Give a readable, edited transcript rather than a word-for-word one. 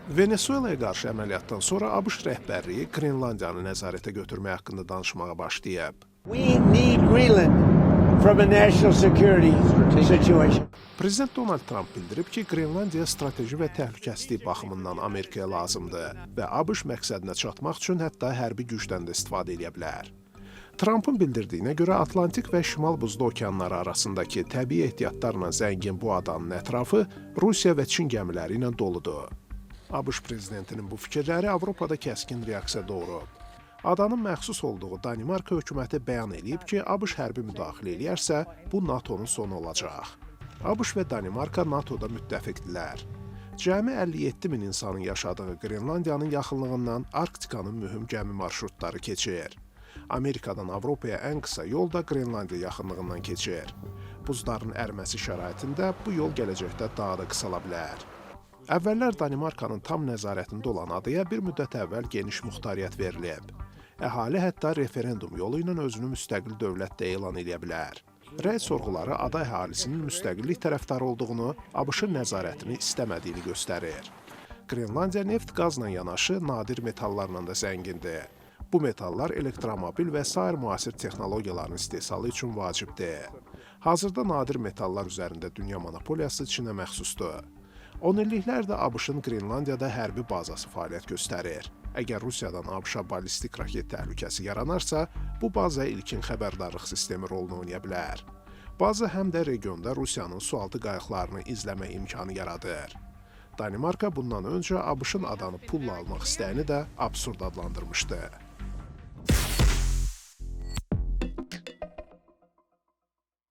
Venesuelaya qarşı əməliyyatdan sonra ABŞ rəhbərliyi Qrenlandiyanı nəzarətə götürmək haqqında danışmağa başlayıb. We need Greenland from a national security situation. Prezident Donald Trump bildirib ki, Qrenlandiya strateji və təhlükəsizlik baxımından Amerikaya lazımdır və ABŞ məqsədinə çatmaq üçün hətta hərbi gücdən də istifadə edə bilər. Trumpın bildirdiyinə görə Atlantik və Şimal Buzlu okeanları arasındakı təbii ehtiyatlarla zəngin bu adanın ətrafı Rusiya və Çin gəmiləri ilə doludur. ABŞ prezidentinin bu fikirləri Avropada kəskin reaksiya doğurub. Adanın məxsus olduğu Danimarka hökuməti bəyan edib ki, ABŞ hərbi müdaxilə eləyərsə, bu NATO'nun sonu olacaq. ABŞ və Danimarka NATO'da müttəfiqdirlər. Cəmi 57 min insanın yaşadığı Qrenlandiyanın yaxınlığından Arktikanın mühüm gəmi marşrutları keçir. Amerikadan Avropaya ən qısa yol da Qrenlandiya yaxınlığından keçir. Buzların əriməsi şəraitində bu yol gələcəkdə daha da qısala bilər. Əvvəllər Danimarkanın tam nəzarətində olan adaya bir müddət əvvəl geniş muxtariyyət verilib. Əhali hətta referendum yolu ilə özünü müstəqil dövlət də elan edə bilər. Rəy sorğuları ada əhalisinin müstəqillik tərəfdarı olduğunu, ABŞ-ın nəzarətini istəmədiyini göstərir. Qrenlandiya neft-qazla yanaşı nadir metallarla da zəngindir. Bu metallar elektromobil və sair müasir texnologiyaların istehsalı üçün vacibdir. Hazırda nadir metallar üzərində dünya monopoliyası Çinə məxsusdur. 10 illiklərdə ABŞ-ın Qrenlandiyada hərbi bazası fəaliyyət göstərir. Əgər Rusiyadan ABŞ-a ballistik raket təhlükəsi yaranarsa, bu baza ilkin xəbərdarlıq sistemi rolunu oynaya bilər. Baza həm də regionda Rusiyanın sualtı qayıqlarını izləmə imkanı yaradır. Danimarka bundan öncə ABŞ-ın adanı pulla almaq istəyini də absurd adlandırmışdı.